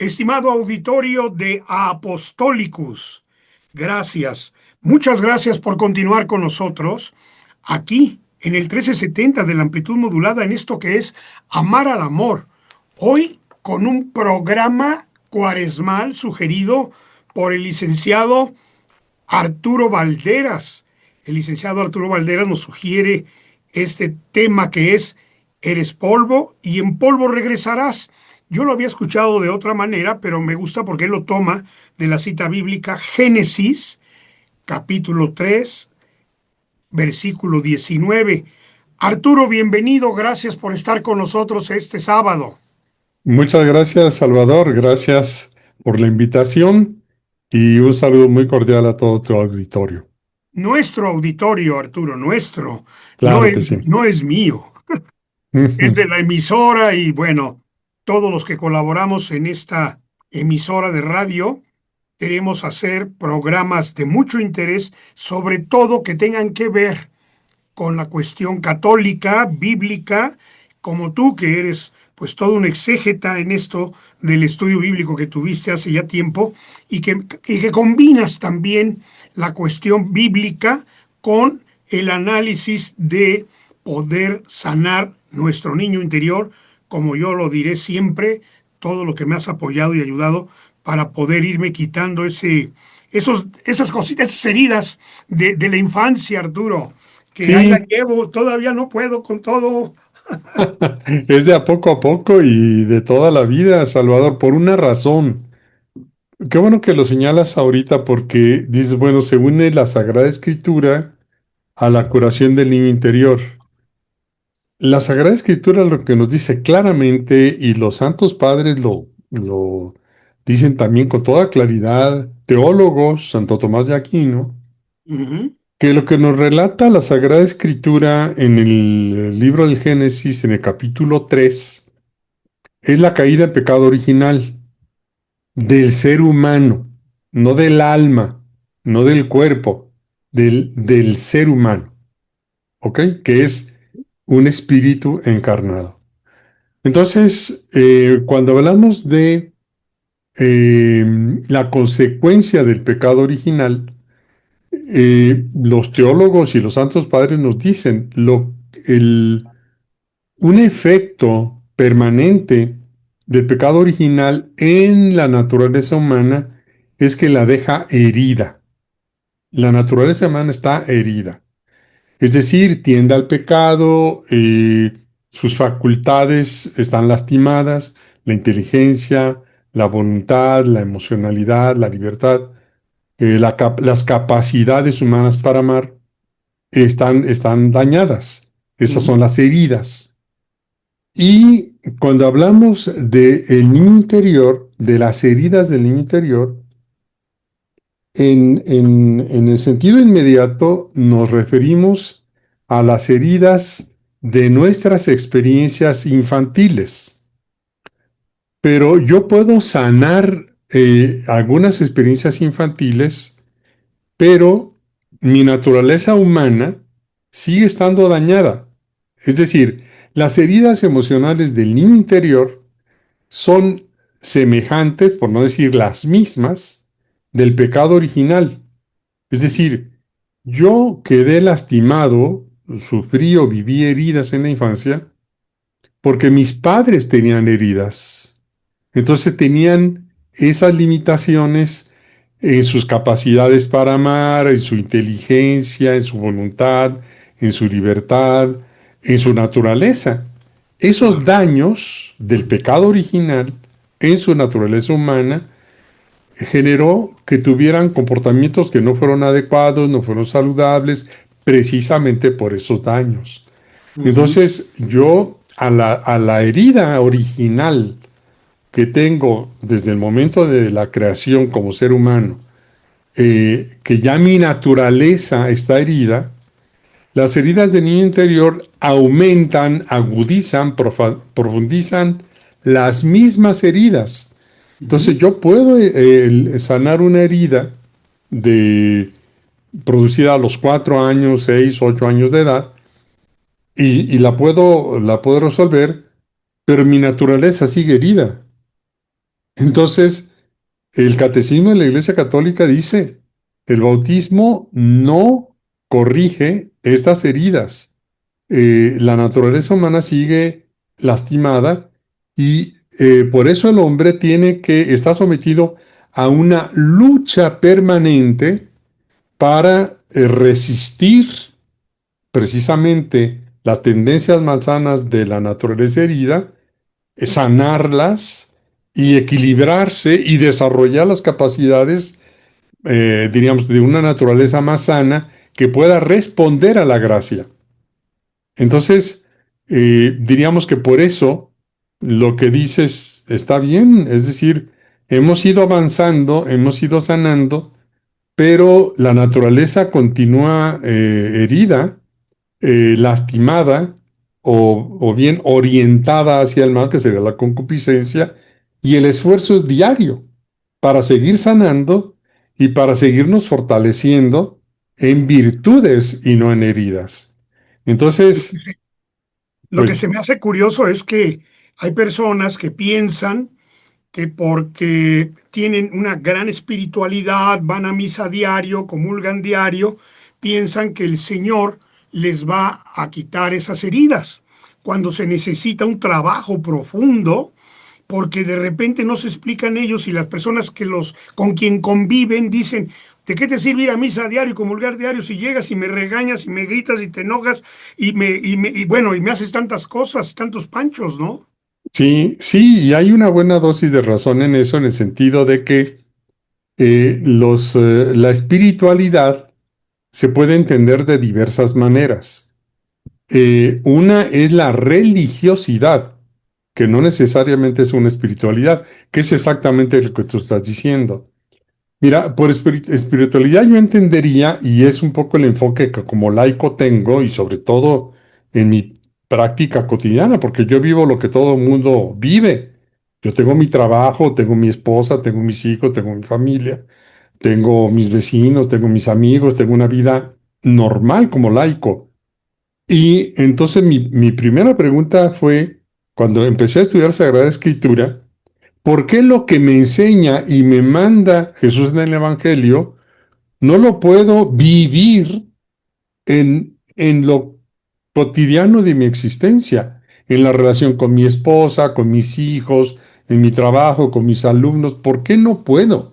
Estimado auditorio de Apostolicus, gracias. Muchas gracias por continuar con nosotros aquí en el 1370 de la amplitud modulada en esto que es Amar al Amor. Hoy con un programa cuaresmal sugerido por el licenciado Arturo Valderas. El licenciado Arturo Valderas nos sugiere este tema que es Eres polvo y en polvo regresarás. Yo lo había escuchado de otra manera, pero me gusta porque él lo toma de la cita bíblica Génesis, capítulo 3, versículo 19. Arturo, bienvenido, gracias por estar con nosotros este sábado. Muchas gracias, Salvador. Gracias por la invitación y un saludo muy cordial a todo tu auditorio. Nuestro auditorio, Arturo, nuestro, Claro que sí. no es mío. Es de la emisora y bueno, todos los que colaboramos en esta emisora de radio queremos hacer programas de mucho interés, sobre todo que tengan que ver con la cuestión católica, bíblica, como tú que eres pues todo un exégeta en esto del estudio bíblico que tuviste hace ya tiempo y que combinas también la cuestión bíblica con el análisis de poder sanar nuestro niño interior, como yo lo diré siempre, todo lo que me has apoyado y ayudado para poder irme quitando esas cositas, esas heridas de la infancia, Arturo, que ahí la Sí, llevo, todavía no puedo con todo. es de a poco y de toda la vida, Salvador, por una razón. Qué bueno que lo señalas ahorita porque dices, bueno, se une la Sagrada Escritura a la curación del niño interior. La Sagrada Escritura lo que nos dice claramente, y los santos padres lo dicen también con toda claridad, teólogos, Santo Tomás de Aquino, Ujú, que lo que nos relata la Sagrada Escritura en el libro del Génesis, en el capítulo 3, es la caída en pecado original del ser humano, no del alma, no del cuerpo, del ser humano, ¿ok? Que es un espíritu encarnado. Entonces, cuando hablamos de eh, la consecuencia del pecado original, los teólogos y los santos padres nos dicen un efecto permanente del pecado original en la naturaleza humana es que la deja herida. La naturaleza humana está herida. Es decir, tiende al pecado, sus facultades están lastimadas, la inteligencia, la voluntad, la emocionalidad, la libertad, las capacidades humanas para amar están dañadas. Esas ujú, son las heridas. Y cuando hablamos del niño interior, de las heridas del niño interior, en el sentido inmediato nos referimos a las heridas de nuestras experiencias infantiles, pero yo puedo sanar algunas experiencias infantiles, pero mi naturaleza humana sigue estando dañada. Es decir, las heridas emocionales del niño interior son semejantes, por no decir las mismas, del pecado original. Es decir, yo quedé lastimado, sufrí o viví heridas en la infancia porque mis padres tenían heridas. Entonces tenían esas limitaciones en sus capacidades para amar, en su inteligencia, en su voluntad, en su libertad, en su naturaleza. Esos claro. daños del pecado original en su naturaleza humana generó que tuvieran comportamientos que no fueron adecuados, no fueron saludables, precisamente por esos daños. Ujú, Entonces, yo a la herida original que tengo desde el momento de la creación como ser humano, que ya mi naturaleza está herida, las heridas del niño interior aumentan, agudizan, profundizan las mismas heridas. ujú, Entonces yo puedo sanar una herida de, producida a los 4 años, 6, 8 años de edad y la puedo resolver, pero mi naturaleza sigue herida. Entonces, el catecismo de la Iglesia Católica dice, el bautismo no corrige estas heridas. La naturaleza humana sigue lastimada y por eso el hombre está sometido a una lucha permanente para resistir precisamente las tendencias malsanas de la naturaleza herida, sanarlas y equilibrarse y desarrollar las capacidades, diríamos, de una naturaleza más sana que pueda responder a la gracia. Entonces, diríamos que por eso lo que dices está bien, es decir, hemos ido avanzando, hemos ido sanando, pero la naturaleza continúa herida, lastimada o bien orientada hacia el mal, que sería la concupiscencia, y el esfuerzo es diario para seguir sanando y para seguirnos fortaleciendo en virtudes y no en heridas. Entonces, Lo que pues se me hace curioso es que hay personas que piensan que porque tienen una gran espiritualidad, van a misa diario, comulgan diario, piensan que el Señor les va a quitar esas heridas, cuando se necesita un trabajo profundo, porque de repente no se explican ellos y las personas con quien conviven dicen, ¿de qué te sirve ir a misa diario y comulgar diario si llegas y me regañas y me gritas y te enojas y me haces tantas cosas, tantos panchos, ¿no? sí, sí, y hay una buena dosis de razón en eso, en el sentido de que la espiritualidad se puede entender de diversas maneras. Una es la religiosidad, que no necesariamente es una espiritualidad, que es exactamente lo que tú estás diciendo. Mira, por espiritualidad yo entendería, y es un poco el enfoque que como laico tengo, y sobre todo en mi práctica cotidiana, porque yo vivo lo que todo el mundo vive. Yo tengo mi trabajo, tengo mi esposa, tengo mis hijos, tengo mi familia, tengo mis vecinos, tengo mis amigos, tengo una vida normal como laico. Y entonces mi primera pregunta fue, cuando empecé a estudiar Sagrada Escritura, ¿por qué lo que me enseña y me manda Jesús en el Evangelio no lo puedo vivir en lo cotidiano de mi existencia, en la relación con mi esposa, con mis hijos, en mi trabajo, con mis alumnos? ¿Por qué no puedo?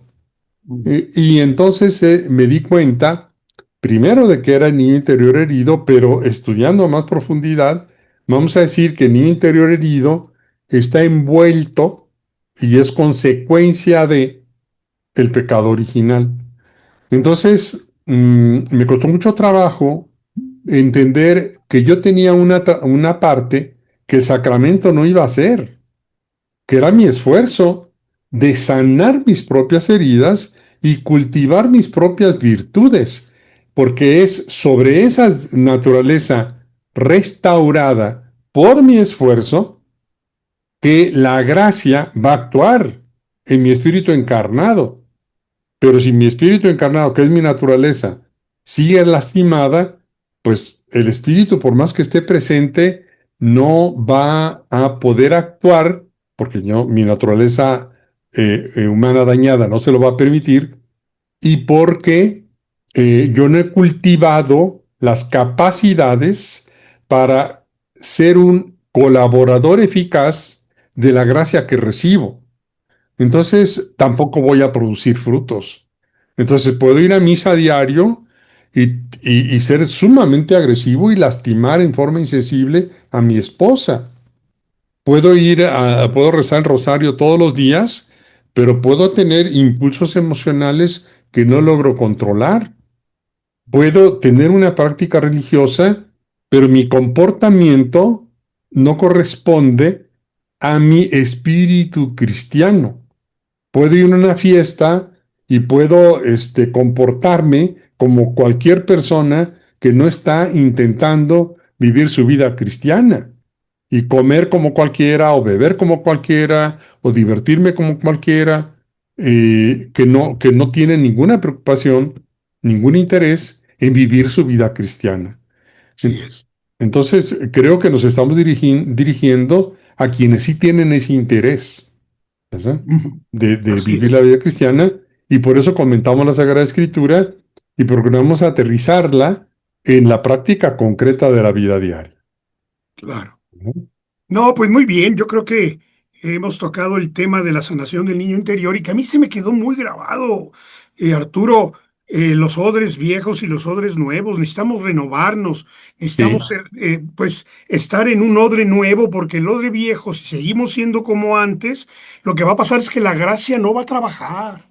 Y entonces me di cuenta, primero, de que era el niño interior herido, pero estudiando a más profundidad, vamos a decir que el niño interior herido está envuelto y es consecuencia de el pecado original. Entonces, me costó mucho trabajo entender que yo tenía una parte que el sacramento no iba a hacer, que era mi esfuerzo de sanar mis propias heridas y cultivar mis propias virtudes, porque es sobre esa naturaleza restaurada por mi esfuerzo que la gracia va a actuar en mi espíritu encarnado. Pero si mi espíritu encarnado, que es mi naturaleza, sigue lastimada, pues el espíritu, por más que esté presente, no va a poder actuar, porque mi naturaleza humana dañada no se lo va a permitir, y porque yo no he cultivado las capacidades para ser un colaborador eficaz de la gracia que recibo. Entonces, tampoco voy a producir frutos. Entonces, puedo ir a misa a diario y ser sumamente agresivo y lastimar en forma insensible a mi esposa. Puedo rezar el rosario todos los días, pero puedo tener impulsos emocionales que no logro controlar. Puedo tener una práctica religiosa, pero mi comportamiento no corresponde a mi espíritu cristiano. Puedo ir a una fiesta y puedo comportarme como cualquier persona que no está intentando vivir su vida cristiana y comer como cualquiera o beber como cualquiera o divertirme como cualquiera, que no tiene ninguna preocupación, ningún interés en vivir su vida cristiana. Sí En- es. Entonces, creo que nos estamos dirigiendo a quienes sí tienen ese interés. ¿verdad? Ujú. De Así vivir la es, vida cristiana, y por eso comentamos la Sagrada Escritura y procuramos aterrizarla en la práctica concreta de la vida diaria. claro. ¿No? No, pues muy bien, yo creo que hemos tocado el tema de la sanación del niño interior y que a mí se me quedó muy grabado, Arturo, los odres viejos y los odres nuevos, necesitamos renovarnos, necesitamos Sí. ser, pues estar en un odre nuevo, porque el odre viejo, si seguimos siendo como antes, lo que va a pasar es que la gracia no va a trabajar,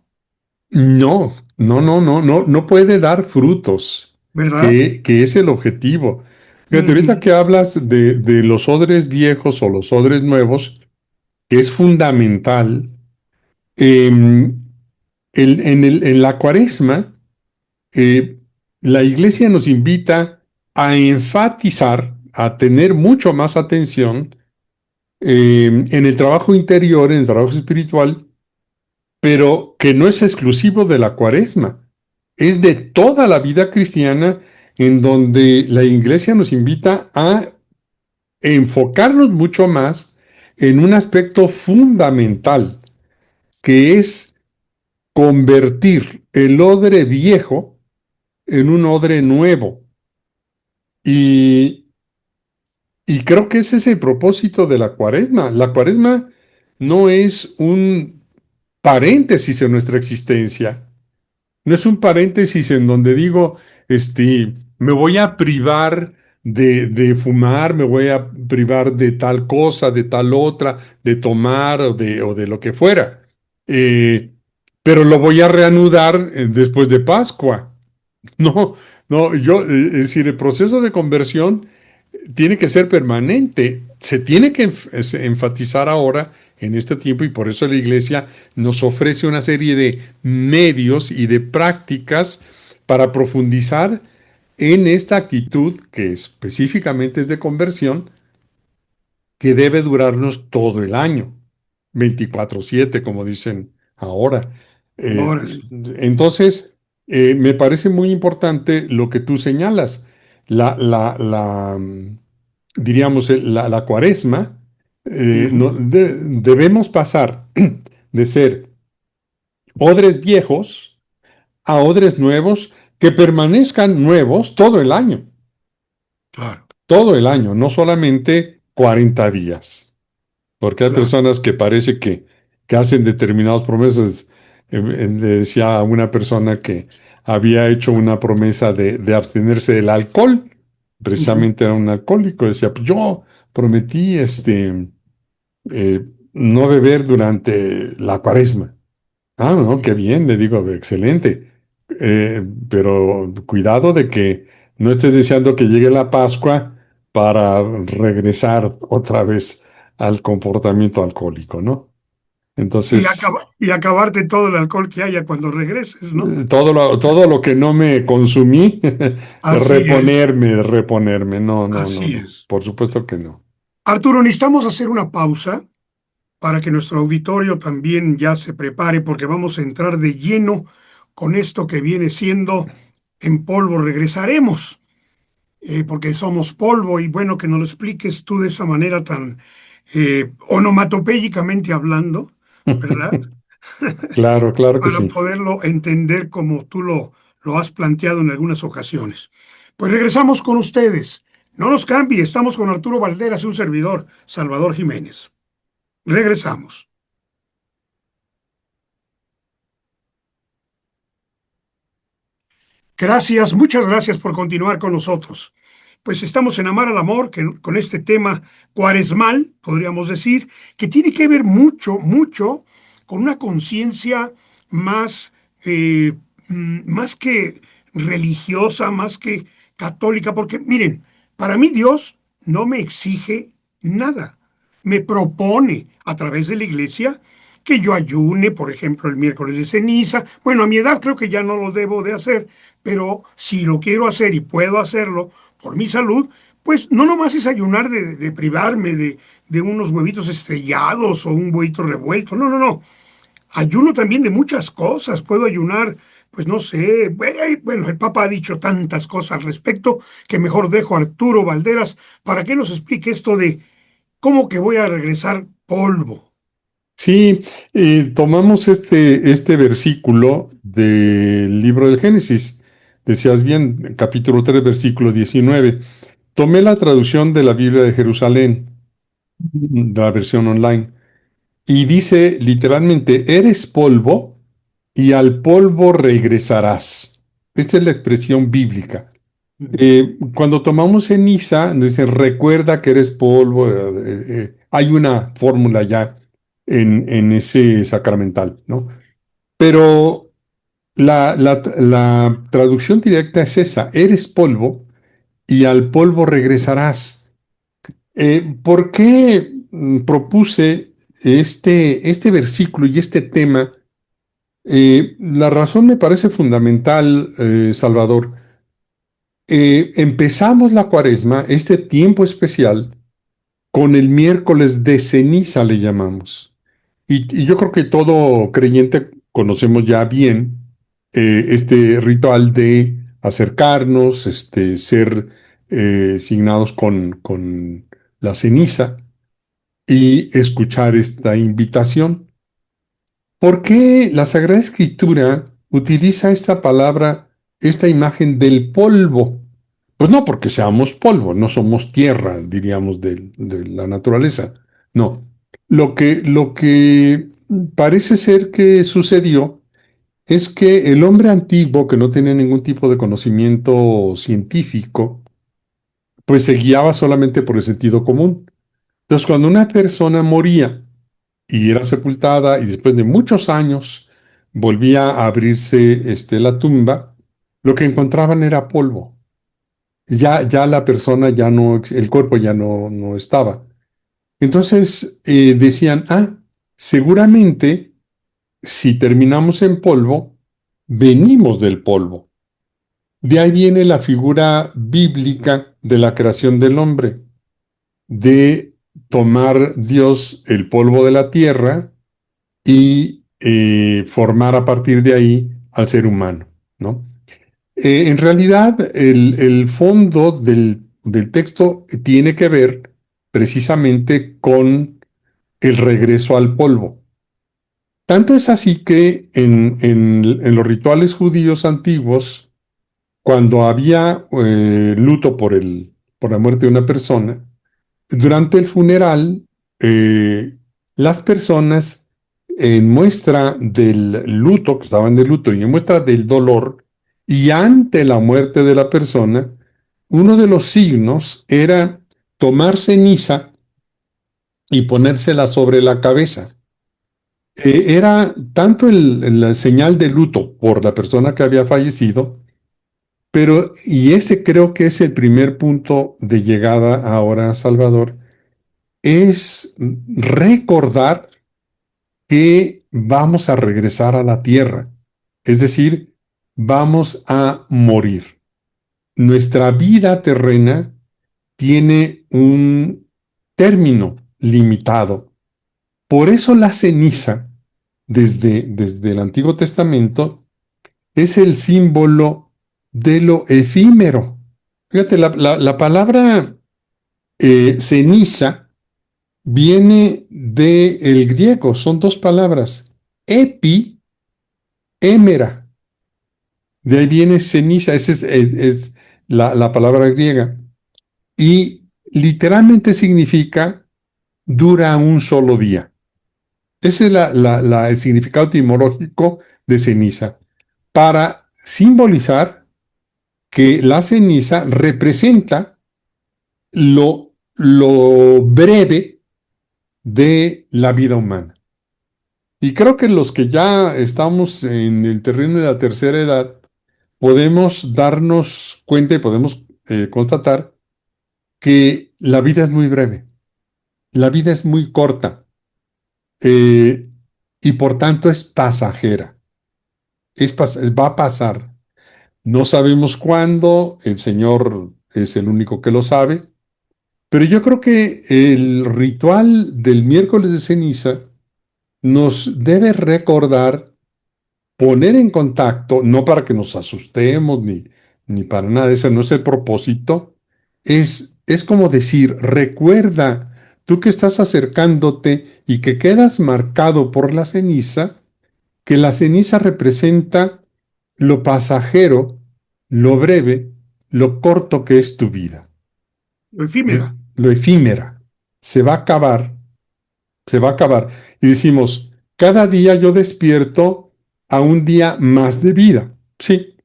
No, no, no, no, no, no puede dar frutos, ¿verdad? que es el objetivo. Fíjate, ahorita Ujú. que hablas de los odres viejos o los odres nuevos, que es fundamental, em, en la cuaresma, eh, la iglesia nos invita a enfatizar, a tener mucho más atención en el trabajo interior, en el trabajo espiritual, pero que no es exclusivo de la cuaresma, es de toda la vida cristiana en donde la iglesia nos invita a enfocarnos mucho más en un aspecto fundamental, que es convertir el odre viejo en un odre nuevo. Y, y creo que ese es el propósito de la cuaresma. La cuaresma no es un paréntesis en nuestra existencia. No es un paréntesis en donde digo, me voy a privar de fumar, me voy a privar de tal cosa, de tal otra, de tomar o de lo que fuera. Eh, pero lo voy a reanudar después de Pascua. No, no, es decir, el proceso de conversión tiene que ser permanente. Se tiene que enfatizar ahora en este tiempo y por eso la Iglesia nos ofrece una serie de medios y de prácticas para profundizar en esta actitud que específicamente es de conversión, que debe durarnos todo el año, 24/7, como dicen ahora. Eh, Ahora sí. entonces, me parece muy importante lo que tú señalas. Diríamos, la cuaresma, Ujú. debemos pasar de ser odres viejos a odres nuevos que permanezcan nuevos Claro, todo el año, no solamente 40 días. Porque hay claro. personas que parece que hacen determinadas promesas. Le decía a una persona que había hecho una promesa de abstenerse del alcohol, Ujú. precisamente era un alcohólico, decía, pues yo prometí no beber durante la cuaresma. Ah, no, qué bien, le digo, excelente. Pero cuidado de que no estés deseando que llegue la Pascua para regresar otra vez al comportamiento alcohólico, ¿no? Entonces, Y acabarte todo el alcohol que haya cuando regreses, ¿no? todo lo que no me consumí, Así es, reponerme. No, no, no, así no. es. Por supuesto que no. Arturo, necesitamos hacer una pausa para que nuestro auditorio también ya se prepare, porque vamos a entrar de lleno con esto que viene siendo En polvo regresaremos, porque somos polvo y bueno, que nos lo expliques tú de esa manera tan onomatopéyicamente hablando, ¿verdad? Claro, claro que Para sí. poderlo entender como tú lo has planteado en algunas ocasiones. Pues regresamos con ustedes. No nos cambie, estamos con Arturo Valderas y un servidor, Salvador Jiménez. Regresamos. Gracias, muchas gracias por continuar con nosotros. Pues estamos en Amar al Amor, que, con este tema cuaresmal, podríamos decir, que tiene que ver mucho, mucho con una conciencia más, más que religiosa, más que católica, porque miren, para mí Dios no me exige nada, me propone a través de la iglesia que yo ayune, por ejemplo, el miércoles de ceniza. Bueno, a mi edad creo que ya no lo debo de hacer, pero si lo quiero hacer y puedo hacerlo por mi salud, pues no nomás es ayunar de privarme de unos huevitos estrellados o un huevito revuelto, no, no, no. Ayuno también de muchas cosas, puedo ayunar, pues no sé, bueno, el Papa ha dicho tantas cosas al respecto que mejor dejo a Arturo Valderas para que nos explique esto de cómo que voy a regresar polvo. Sí, tomamos este versículo del libro del Génesis. Decías bien, capítulo 3, versículo 19. Tomé la traducción de la Biblia de Jerusalén, de la versión online, y dice literalmente, eres polvo y al polvo regresarás. Esta es la expresión bíblica. Cuando tomamos ceniza, nos dice, recuerda que eres polvo. Hay una fórmula ya en ese sacramental, ¿no? Pero la traducción directa es esa, eres polvo y al polvo regresarás. ¿Por qué propuse este versículo y este tema? La razón me parece fundamental, Salvador. Empezamos la cuaresma, este tiempo especial, con el miércoles de ceniza, le llamamos. Y yo creo que todo creyente conocemos ya bien este ritual de acercarnos, ser signados con la ceniza y escuchar esta invitación. ¿Por qué la Sagrada Escritura utiliza esta palabra, esta imagen del polvo? Pues no porque seamos polvo, no somos tierra, diríamos, de la naturaleza. No. Lo que parece ser que sucedió es que el hombre antiguo, que no tenía ningún tipo de conocimiento científico, pues se guiaba solamente por el sentido común. Entonces, cuando una persona moría y era sepultada y después de muchos años volvía a abrirse la tumba, lo que encontraban era polvo. Ya la persona ya no, el cuerpo ya no estaba. Entonces decían, seguramente si terminamos en polvo, venimos del polvo. De ahí viene la figura bíblica de la creación del hombre, de tomar Dios el polvo de la tierra y formar a partir de ahí al ser humano, ¿no? En realidad, el fondo del texto tiene que ver precisamente con el regreso al polvo. Tanto es así que en los rituales judíos antiguos, cuando había luto por la muerte de una persona, durante el funeral, eh, las personas, en muestra del luto, que estaban de luto, y en muestra del dolor, y ante la muerte de la persona, uno de los signos era tomar ceniza y ponérsela sobre la cabeza. Era tanto la señal de luto por la persona que había fallecido, pero, y ese creo que es el primer punto de llegada ahora a Salvador, es recordar que vamos a regresar a la tierra, es decir, vamos a morir. Nuestra vida terrena tiene un término limitado. Por eso la ceniza, desde el Antiguo Testamento, es el símbolo de lo efímero. Fíjate, la palabra ceniza viene del griego, son dos palabras, epi, émera. De ahí viene ceniza, esa es la palabra griega. Y literalmente significa dura un solo día. Ese es el significado etimológico de ceniza, para simbolizar que la ceniza representa lo breve de la vida humana. Y creo que los que ya estamos en el terreno de la tercera edad, podemos darnos cuenta y podemos constatar que la vida es muy breve, la vida es muy corta eh, y por tanto es pasajera, va a pasar. No sabemos cuándo, el Señor es el único que lo sabe, pero yo creo que el ritual del miércoles de ceniza nos debe recordar, poner en contacto, no para que nos asustemos ni para nada, ese no es el propósito, es como decir, recuerda tú que estás acercándote y que quedas marcado por la ceniza, que la ceniza representa lo pasajero, lo breve, lo corto que es tu vida, efímera. lo efímera. Se va a acabar, se va a acabar. Y decimos, cada día yo despierto a un día más de vida. Sí,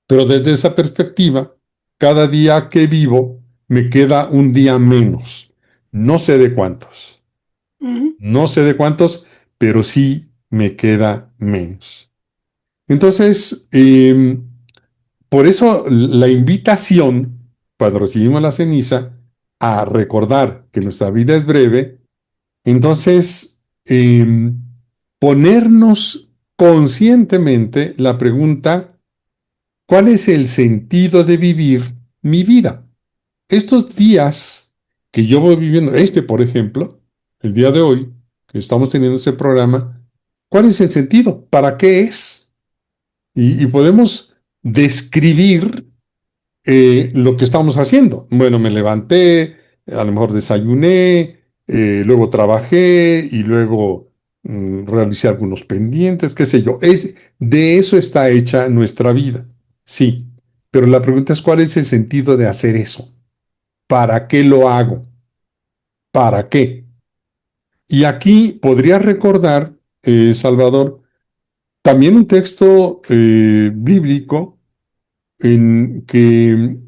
pero desde esa perspectiva, cada día que vivo me queda un día menos. No sé de cuántos, Ujú. no sé de cuántos, pero sí me queda menos. Entonces, por eso la invitación, cuando recibimos la ceniza, a recordar que nuestra vida es breve, entonces ponernos conscientemente la pregunta, ¿cuál es el sentido de vivir mi vida? Estos días que yo voy viviendo, por ejemplo, el día de hoy, que estamos teniendo este programa, ¿cuál es el sentido? ¿Para qué es? Y podemos describir lo que estamos haciendo. Bueno, me levanté, a lo mejor desayuné, luego trabajé y luego realicé algunos pendientes, qué sé yo. De eso está hecha nuestra vida. Sí, pero la pregunta es cuál es el sentido de hacer eso. ¿Para qué lo hago? ¿Para qué? Y aquí podría recordar, Salvador, también un texto bíblico en que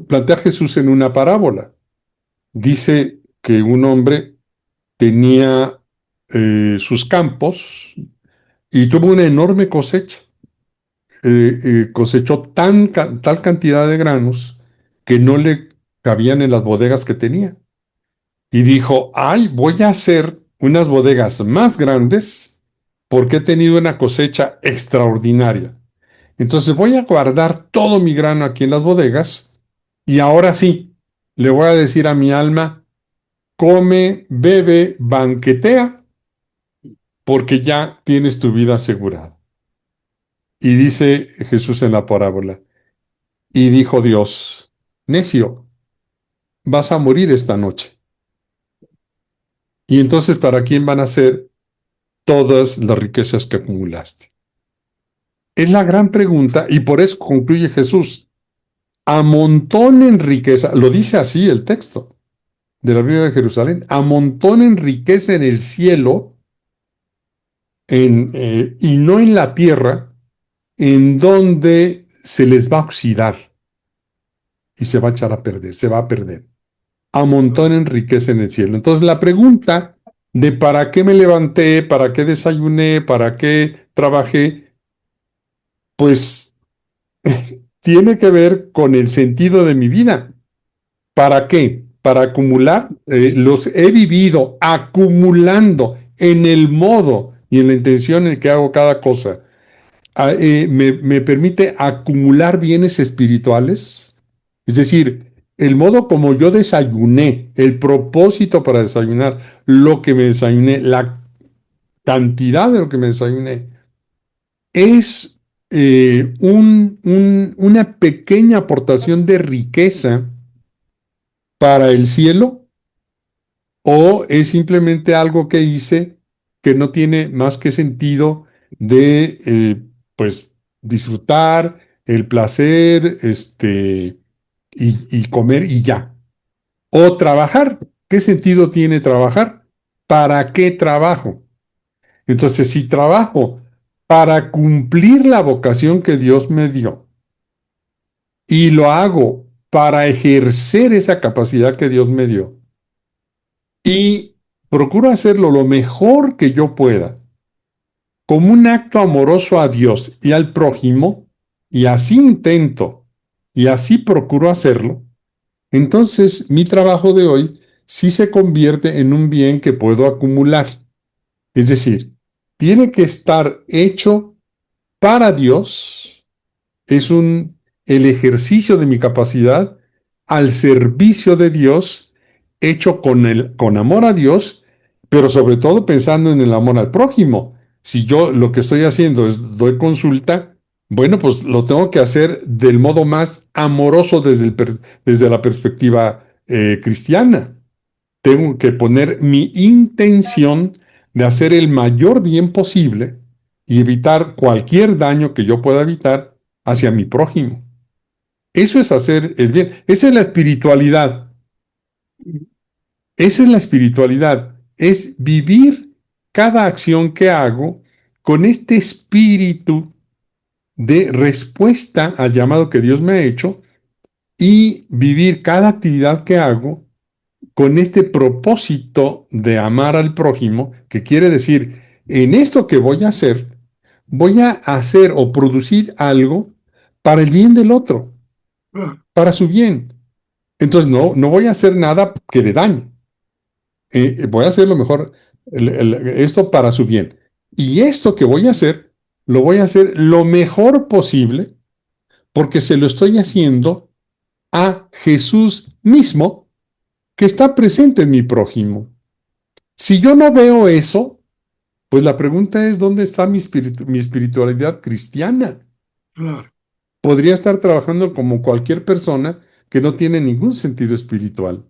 plantea a Jesús en una parábola. Dice que un hombre tenía sus campos y tuvo una enorme cosecha. Cosechó tal cantidad de granos que no le cabían en las bodegas que tenía. Y dijo, ay, voy a hacer unas bodegas más grandes porque he tenido una cosecha extraordinaria. Entonces voy a guardar todo mi grano aquí en las bodegas y ahora sí, le voy a decir a mi alma, come, bebe, banquetea, porque ya tienes tu vida asegurada. Y dice Jesús en la parábola, y dijo Dios, necio, vas a morir esta noche. Y entonces, ¿para quién van a ser todas las riquezas que acumulaste? Es la gran pregunta y por eso concluye Jesús, amontonen riqueza, lo dice así el texto de la Biblia de Jerusalén, amontonen riqueza en el cielo y no en la tierra, en donde se les va a oxidar y se va a echar a perder, se va a perder. Amontonen riqueza en el cielo. Entonces la pregunta de para qué me levanté, para qué desayuné, para qué trabajé, pues tiene que ver con el sentido de mi vida. ¿Para qué? Para acumular. Los he vivido acumulando en el modo y en la intención en que hago cada cosa. Me permite acumular bienes espirituales. Es decir, el modo como yo desayuné, el propósito para desayunar, lo que me desayuné, la cantidad de lo que me desayuné, es una pequeña aportación de riqueza para el cielo o es simplemente algo que hice que no tiene más que sentido de, pues, disfrutar, el placer, y comer y ya. O trabajar. ¿Qué sentido tiene trabajar? ¿Para qué trabajo? Entonces, si trabajo para cumplir la vocación que Dios me dio y lo hago para ejercer esa capacidad que Dios me dio, y procuro hacerlo lo mejor que yo pueda, como un acto amoroso a Dios y al prójimo, y así intento, y así procuro hacerlo, entonces mi trabajo de hoy sí se convierte en un bien que puedo acumular. Es decir, tiene que estar hecho para Dios, es el ejercicio de mi capacidad al servicio de Dios, hecho con amor a Dios, pero sobre todo pensando en el amor al prójimo. Si yo lo que estoy haciendo es doy consulta, bueno, pues lo tengo que hacer del modo más amoroso desde la perspectiva cristiana. Tengo que poner mi intención de hacer el mayor bien posible y evitar cualquier daño que yo pueda evitar hacia mi prójimo. Eso es hacer el bien. Esa es la espiritualidad. Esa es la espiritualidad. Es vivir cada acción que hago con este espíritu de respuesta al llamado que Dios me ha hecho y vivir cada actividad que hago con este propósito de amar al prójimo, que quiere decir, en esto que voy a hacer o producir algo para el bien del otro, Claro, para su bien. Entonces no voy a hacer nada que le dañe. Voy a hacer lo mejor, esto para su bien. Y esto que voy a hacer, lo voy a hacer lo mejor posible porque se lo estoy haciendo a Jesús mismo que está presente en mi prójimo. Si yo no veo eso, pues la pregunta es, ¿dónde está mi espiritualidad cristiana? claro. Podría estar trabajando como cualquier persona que no tiene ningún sentido espiritual.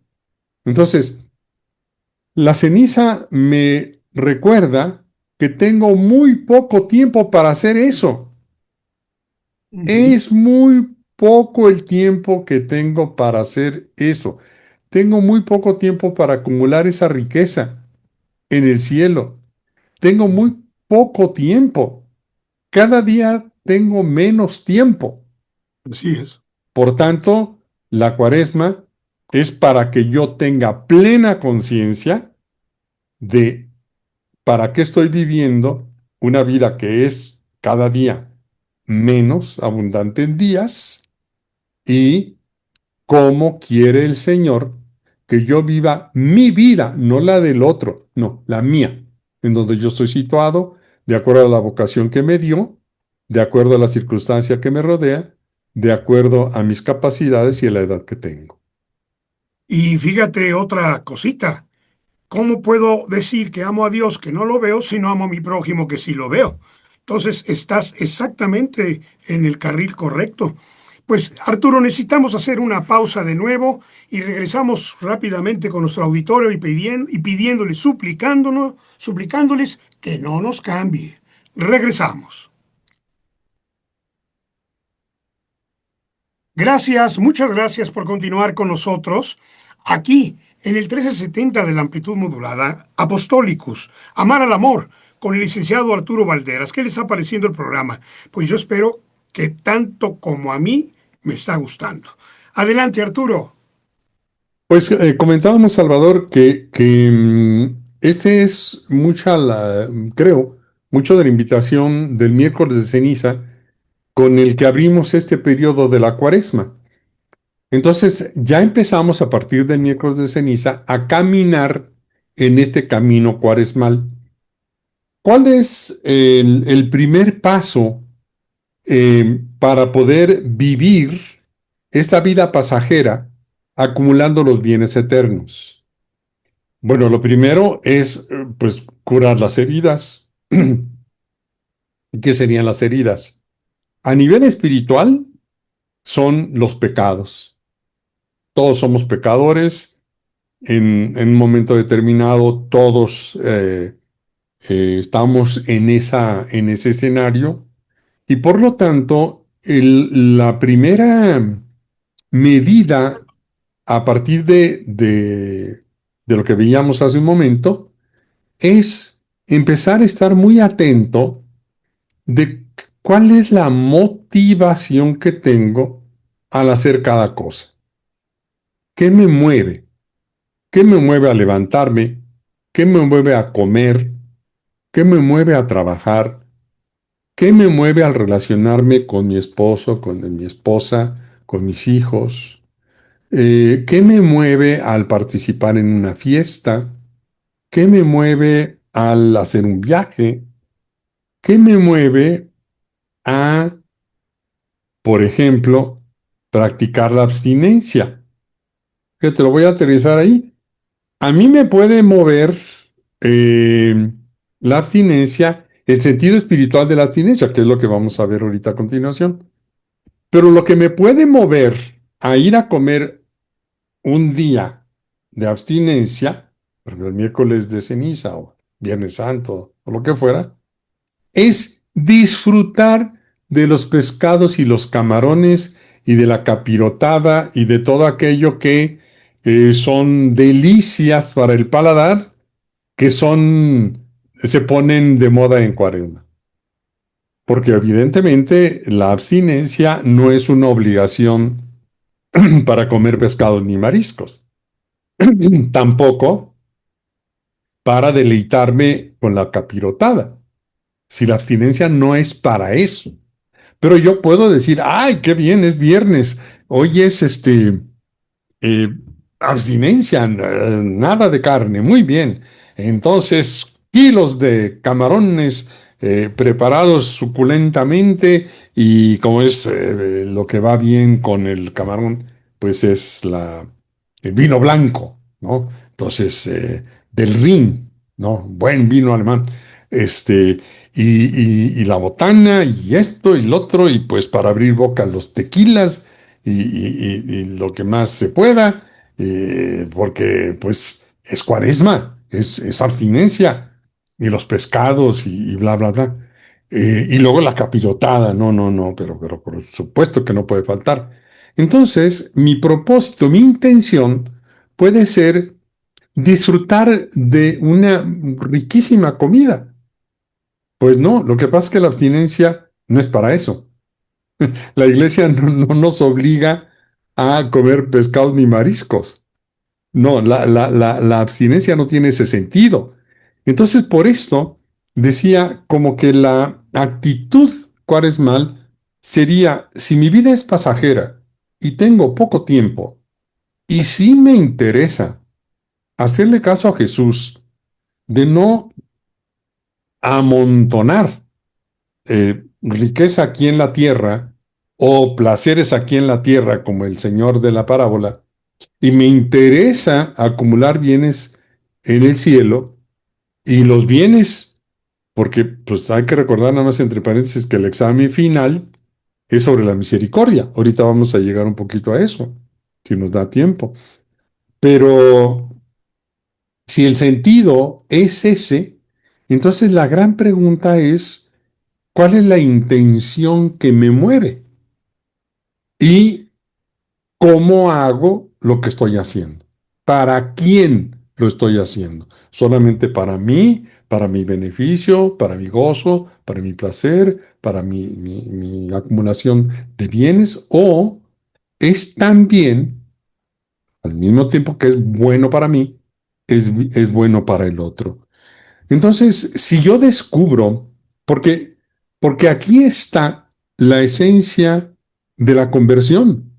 Entonces, la ceniza me recuerda que tengo muy poco tiempo para hacer eso. Ujú. Es muy poco el tiempo que tengo para hacer eso. Tengo muy poco tiempo para acumular esa riqueza en el cielo. Tengo muy poco tiempo. Cada día tengo menos tiempo. Así es. Por tanto, la cuaresma es para que yo tenga plena conciencia de para qué estoy viviendo una vida que es cada día menos abundante en días y cómo quiere el Señor que yo viva mi vida, no la del otro, no, la mía, en donde yo estoy situado, de acuerdo a la vocación que me dio, de acuerdo a la circunstancia que me rodea, de acuerdo a mis capacidades y a la edad que tengo. Y fíjate otra cosita. ¿Cómo puedo decir que amo a Dios que no lo veo si no amo a mi prójimo que sí lo veo? Entonces, estás exactamente en el carril correcto. Pues Arturo, necesitamos hacer una pausa de nuevo y regresamos rápidamente con nuestro auditorio y pidiéndoles, suplicándoles que no nos cambie. Regresamos. Gracias, muchas gracias por continuar con nosotros aquí en el 1370 de la amplitud modulada, Apostolicus, Amar al Amor, con el licenciado Arturo Valderas. ¿Qué les está pareciendo el programa? Pues yo espero que tanto como a mí me está gustando. Adelante, Arturo. Pues comentábamos, Salvador, que este es creo, mucho de la invitación del miércoles de ceniza con el que abrimos este periodo de la cuaresma. Entonces, ya empezamos a partir del miércoles de ceniza a caminar en este camino cuaresmal. ¿Cuál es el primer paso para poder vivir esta vida pasajera acumulando los bienes eternos? Bueno, lo primero es, pues, curar las heridas. ¿Qué serían las heridas? A nivel espiritual, son los pecados. Todos somos pecadores. En un momento determinado, todos estamos en ese escenario. Y por lo tanto, la primera medida a partir de lo que veíamos hace un momento es empezar a estar muy atento de cuál es la motivación que tengo al hacer cada cosa. ¿Qué me mueve? ¿Qué me mueve a levantarme? ¿Qué me mueve a comer? ¿Qué me mueve a trabajar? ¿Qué me mueve al relacionarme con mi esposo, con mi esposa, con mis hijos? ¿Qué me mueve al participar en una fiesta? ¿Qué me mueve al hacer un viaje? ¿Qué me mueve a, por ejemplo, practicar la abstinencia? Que te lo voy a aterrizar ahí. A mí me puede mover eh, la abstinencia, el sentido espiritual de la abstinencia, que es lo que vamos a ver ahorita a continuación. Pero lo que me puede mover a ir a comer un día de abstinencia, porque el miércoles de ceniza o Viernes Santo o lo que fuera, es disfrutar de los pescados y los camarones y de la capirotada y de todo aquello que son delicias para el paladar, que se ponen de moda en Cuaresma. Porque evidentemente la abstinencia no es una obligación para comer pescados ni mariscos. Tampoco para deleitarme con la capirotada. Si la abstinencia no es para eso. Pero yo puedo decir, ay, qué bien, es viernes. Hoy es eh, abstinencia, nada de carne, muy bien. Entonces, kilos de camarones preparados suculentamente y como es lo que va bien con el camarón, pues es el vino blanco, ¿no? Entonces, del Rin, ¿no? Buen vino alemán. Este, y la botana y esto y lo otro, y pues para abrir boca los tequilas y lo que más se pueda, porque pues es cuaresma, es abstinencia, y los pescados y bla, bla, bla. Y luego la capirotada, no, no, no, pero por supuesto que no puede faltar. Entonces, mi propósito, mi intención puede ser disfrutar de una riquísima comida. Pues no, lo que pasa es que la abstinencia no es para eso. La iglesia no nos obliga a comer pescados ni mariscos. No, la abstinencia no tiene ese sentido. Entonces, por esto decía como que la actitud cuaresmal sería, si mi vida es pasajera y tengo poco tiempo, y si me interesa hacerle caso a Jesús de no amontonar riqueza aquí en la tierra o placeres aquí en la tierra, como el señor de la parábola, y me interesa acumular bienes en el cielo y los bienes, porque pues hay que recordar nada más entre paréntesis que el examen final es sobre la misericordia. Ahorita vamos a llegar un poquito a eso, si nos da tiempo. Pero si el sentido es ese, entonces la gran pregunta es, ¿cuál es la intención que me mueve? ¿Y cómo hago lo que estoy haciendo? ¿Para quién lo estoy haciendo? ¿Solamente para mí, para mi beneficio, para mi gozo, para mi placer, para mi acumulación de bienes? ¿O es también, al mismo tiempo que es bueno para mí, es bueno para el otro? Entonces, si yo descubro, porque, porque aquí está la esencia de la conversión,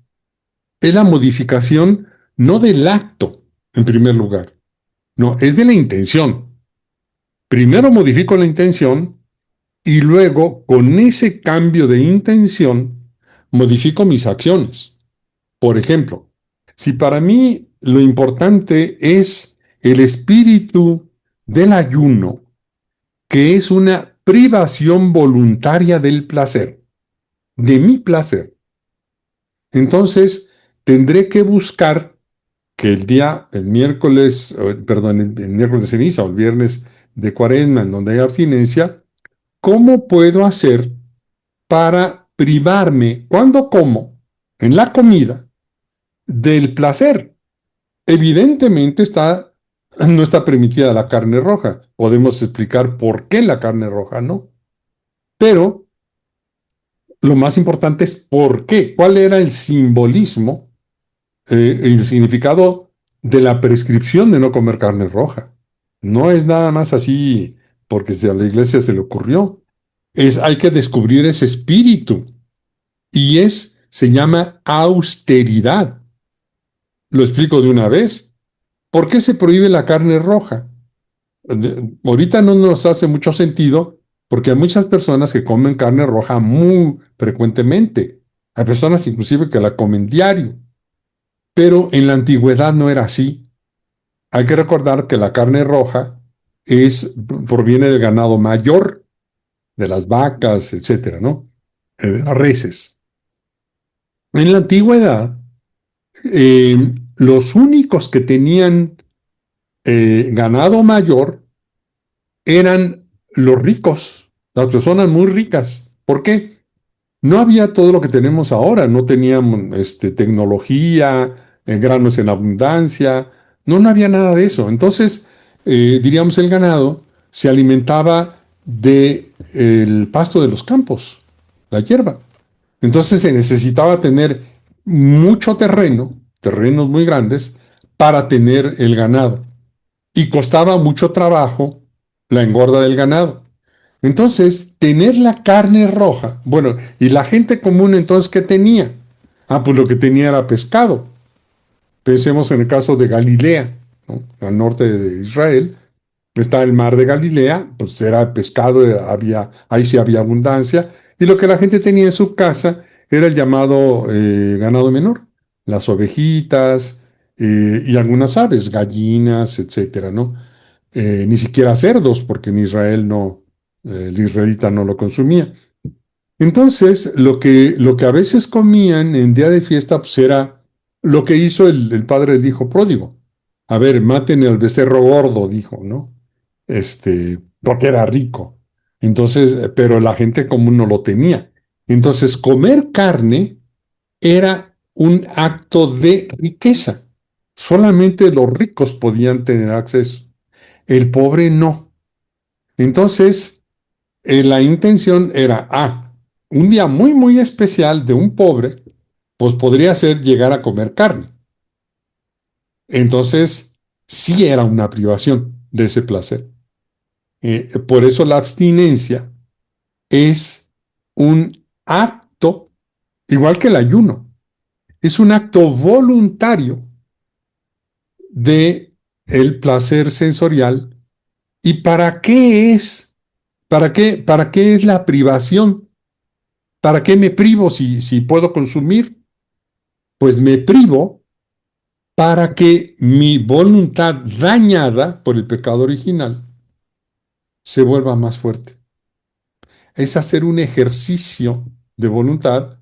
es la modificación no del acto, en primer lugar, no, es de la intención. Primero modifico la intención y luego, con ese cambio de intención, modifico mis acciones. Por ejemplo, si para mí lo importante es el espíritu del ayuno, que es una privación voluntaria del placer, de mi placer. Entonces, tendré que buscar que el miércoles, perdón, el miércoles de ceniza o el viernes de cuaresma, en donde hay abstinencia, ¿cómo puedo hacer para privarme, cuando como, en la comida, del placer? Evidentemente no está permitida la carne roja. Podemos explicar por qué la carne roja no. Pero lo más importante es por qué, cuál era el simbolismo, el significado de la prescripción de no comer carne roja. No es nada más así porque a la iglesia se le ocurrió. Hay que descubrir ese espíritu y se llama austeridad. Lo explico de una vez. ¿Por qué se prohíbe la carne roja? Ahorita no nos hace mucho sentido porque hay muchas personas que comen carne roja muy frecuentemente. Hay personas inclusive que la comen diario, pero en la antigüedad no era así. Hay que recordar que la carne roja proviene del ganado mayor, de las vacas, etcétera, ¿no? De las reses. En la antigüedad, eh, los únicos que tenían ganado mayor eran los ricos, las personas muy ricas. ¿Por qué? No había todo lo que tenemos ahora, no teníamos tecnología, granos en abundancia, no había nada de eso. Entonces, diríamos, el ganado se alimentaba del pasto de los campos, la hierba. Entonces se necesitaba tener mucho terreno, terrenos muy grandes, para tener el ganado. Y costaba mucho trabajo la engorda del ganado. Entonces, tener la carne roja, bueno, y la gente común entonces, ¿qué tenía? Ah, pues lo que tenía era pescado. Pensemos en el caso de Galilea, ¿no? Al norte de Israel, está el mar de Galilea, pues era pescado, ahí sí había abundancia, y lo que la gente tenía en su casa era el llamado ganado menor, las ovejitas y algunas aves, gallinas, etcétera, ¿no? Ni siquiera cerdos, porque en Israel no, el israelita no lo consumía. Entonces, lo que a veces comían en día de fiesta, pues era lo que hizo el padre del hijo pródigo. A ver, maten al becerro gordo, dijo, ¿no? Porque era rico. Entonces, pero la gente común no lo tenía. Entonces, comer carne era un acto de riqueza. Solamente los ricos podían tener acceso. El pobre no. Entonces, la intención era, un día muy, muy especial de un pobre, pues podría ser llegar a comer carne. Entonces, sí era una privación de ese placer. Por eso la abstinencia es un acto, igual que el ayuno, es un acto voluntario de el placer sensorial. ¿Y para qué es? ¿Para qué es la privación? ¿Para qué me privo si puedo consumir? Pues me privo para que mi voluntad dañada por el pecado original se vuelva más fuerte. Es hacer un ejercicio de voluntad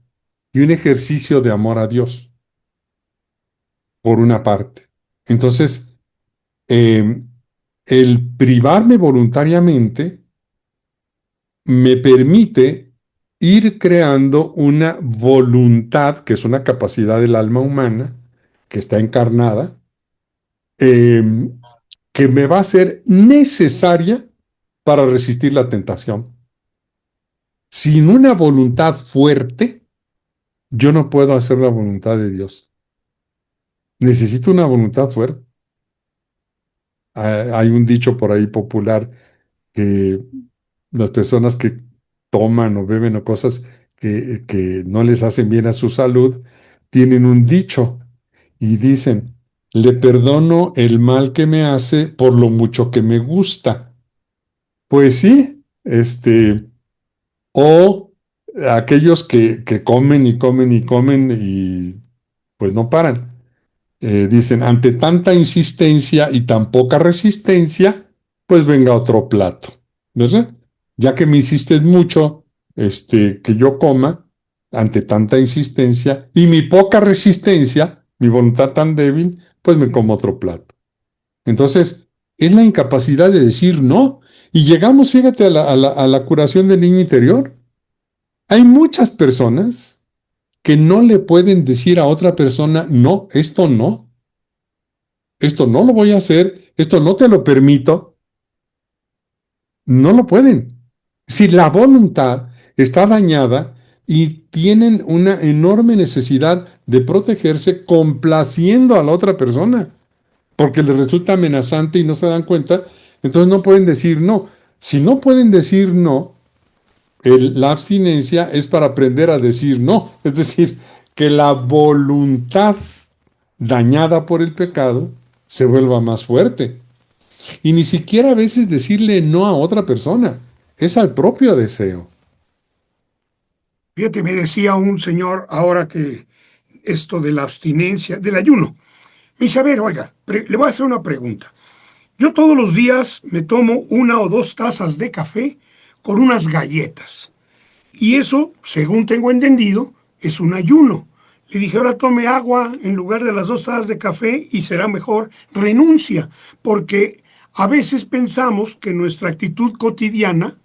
y un ejercicio de amor a Dios, por una parte. Entonces, eh, el privarme voluntariamente me permite ir creando una voluntad, que es una capacidad del alma humana, que está encarnada, eh, que me va a ser necesaria para resistir la tentación. Sin una voluntad fuerte, yo no puedo hacer la voluntad de Dios. Necesito una voluntad fuerte. Hay un dicho por ahí popular que las personas que toman o beben o cosas que no les hacen bien a su salud, tienen un dicho y dicen, le perdono el mal que me hace por lo mucho que me gusta. Pues sí, o aquellos que comen y comen y comen y pues no paran. Dicen, ante tanta insistencia y tan poca resistencia, pues venga otro plato, ¿verdad? Ya que me insistes mucho, que yo coma, ante tanta insistencia y mi poca resistencia, mi voluntad tan débil, pues me como otro plato. Entonces, es la incapacidad de decir no. Y llegamos, fíjate, a la curación del niño interior. Hay muchas personas que no le pueden decir a otra persona, no, esto no lo voy a hacer, esto no te lo permito. No lo pueden. Si la voluntad está dañada y tienen una enorme necesidad de protegerse complaciendo a la otra persona, porque les resulta amenazante y no se dan cuenta, entonces no pueden decir no. Si no pueden decir no, la abstinencia es para aprender a decir no. Es decir, que la voluntad dañada por el pecado se vuelva más fuerte. Y ni siquiera a veces decirle no a otra persona, es al propio deseo. Fíjate, me decía un señor ahora que esto de la abstinencia, del ayuno. Me dice, a ver, oiga, le voy a hacer una pregunta. Yo todos los días me tomo 1 o 2 tazas de café con unas galletas. Y eso, según tengo entendido, es un ayuno. Le dije, ahora tome agua en lugar de las 2 tazas de café y será mejor. Renuncia, porque a veces pensamos que nuestra actitud cotidiana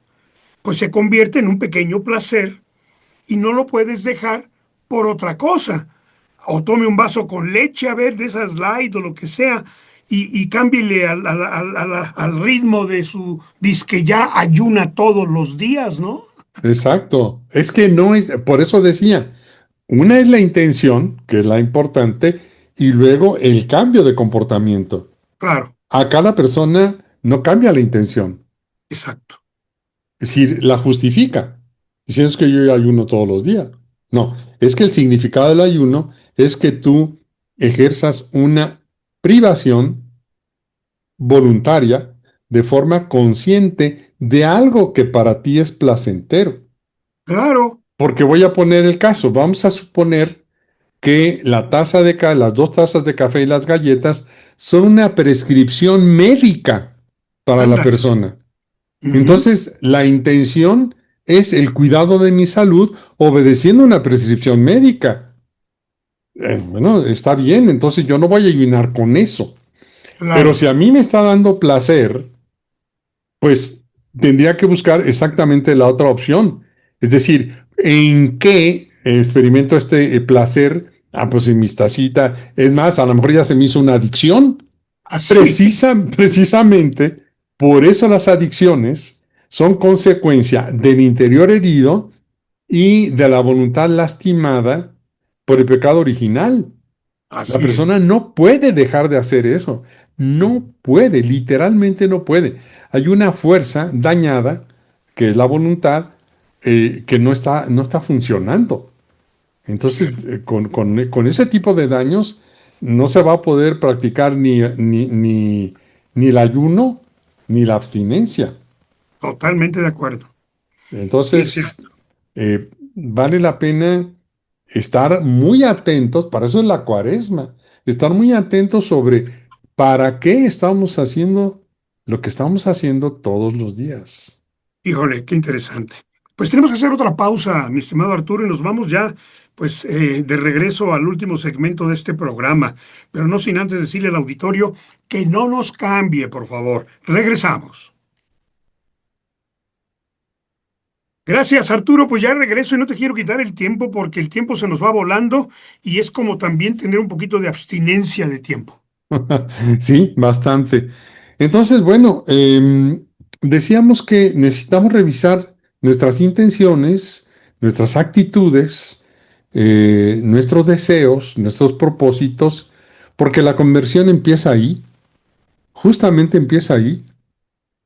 pues se convierte en un pequeño placer y no lo puedes dejar por otra cosa. O tome un vaso con leche, a ver, de esas light o lo que sea, y cámbiele al ritmo de su disque ya ayuna todos los días, ¿no? Exacto. Es que no es, por eso decía, una es la intención, que es la importante, y luego el cambio de comportamiento. Claro, A cada persona no cambia la intención, exacto. es decir, la justifica. Diciendo es que yo ayuno todos los días. No, es que el significado del ayuno es que tú ejerzas una privación voluntaria de forma consciente de algo que para ti es placentero. Claro, Porque voy a poner el caso, vamos a suponer que las 2 tazas de café y las galletas son una prescripción médica para la ándale. persona. Ujú. Entonces, la intención es el cuidado de mi salud obedeciendo una prescripción médica. Bueno, está bien, entonces yo no voy a ayunar con eso. Pero Claro, si a mí me está dando placer, pues tendría que buscar exactamente la otra opción. Es decir, ¿en qué experimento este placer? Ah, pues en mis tacitas. Es más, a lo mejor ya se me hizo una adicción. así es, Precisamente por eso las adicciones son consecuencia del interior herido y de la voluntad lastimada por el pecado original. La así persona es. no puede dejar de hacer eso. No puede, literalmente no puede. Hay una fuerza dañada, que es la voluntad, que no está funcionando. Entonces, Cierto. con ese tipo de daños, no se va a poder practicar ni el ayuno ni la abstinencia. Totalmente de acuerdo. Sí, es Entonces, cierto. vale la pena estar muy atentos, para eso es la cuaresma, estar muy atentos sobre para qué estamos haciendo lo que estamos haciendo todos los días. Híjole, qué interesante. Pues tenemos que hacer otra pausa, mi estimado Arturo, y nos vamos ya, pues, de regreso al último segmento de este programa, pero no sin antes decirle al auditorio que no nos cambie, por favor. Regresamos. Gracias, Arturo. Pues ya regreso y no te quiero quitar el tiempo porque el tiempo se nos va volando y es como también tener un poquito de abstinencia de tiempo. Sí, bastante. Entonces, bueno, decíamos que necesitamos revisar nuestras intenciones, nuestras actitudes, nuestros deseos, nuestros propósitos, porque la conversión empieza ahí, justamente empieza ahí.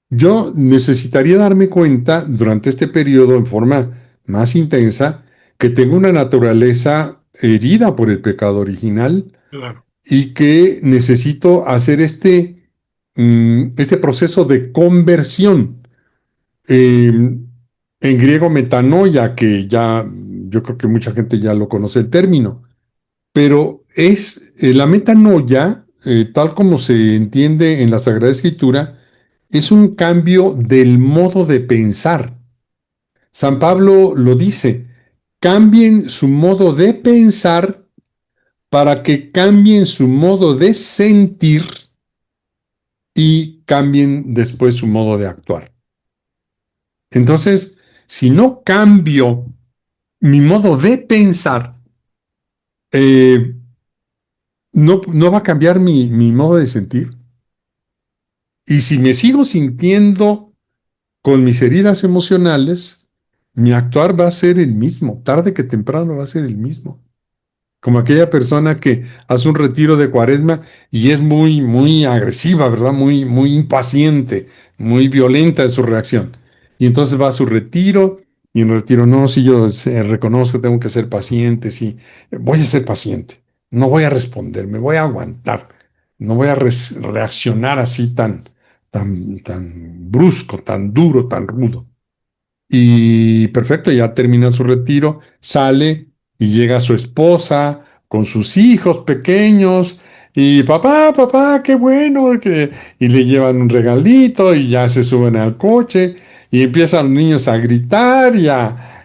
Yo necesitaría darme cuenta durante este periodo en forma más intensa que tengo una naturaleza herida por el pecado original Claro, y que necesito hacer este proceso de conversión. Eh, en griego metanoia, que ya yo creo que mucha gente ya lo conoce el término, pero es la metanoia, tal como se entiende en la Sagrada Escritura, es un cambio del modo de pensar. San Pablo lo dice, cambien su modo de pensar para que cambien su modo de sentir y cambien después su modo de actuar. Entonces, si no cambio mi modo de pensar, eh, no va a cambiar mi modo de sentir. Y si me sigo sintiendo con mis heridas emocionales, mi actuar va a ser el mismo, tarde que temprano va a ser el mismo. Como aquella persona que hace un retiro de cuaresma y es muy, muy agresiva, ¿verdad? Muy, muy impaciente, muy violenta en su reacción. Y entonces va a su retiro y en el retiro, no, si yo reconozco que tengo que ser paciente, sí, voy a ser paciente, no voy a responder, me voy a aguantar, no voy a reaccionar así tan brusco, tan duro, tan rudo. Y perfecto, ya termina su retiro, sale y llega su esposa con sus hijos pequeños y papá, papá, qué bueno, y le llevan un regalito y ya se suben al coche y empiezan los niños a gritar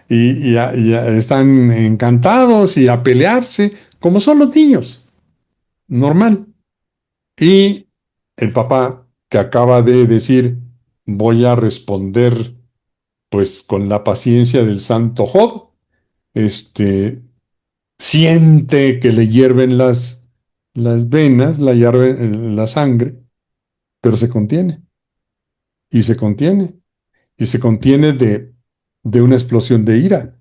y están encantados y a pelearse, como son los niños, normal. Y el papá que acaba de decir, voy a responder pues con la paciencia del santo Job, este, siente que le hierven las venas, la hierven la sangre, pero se contiene y se contiene y se contiene de una explosión de ira.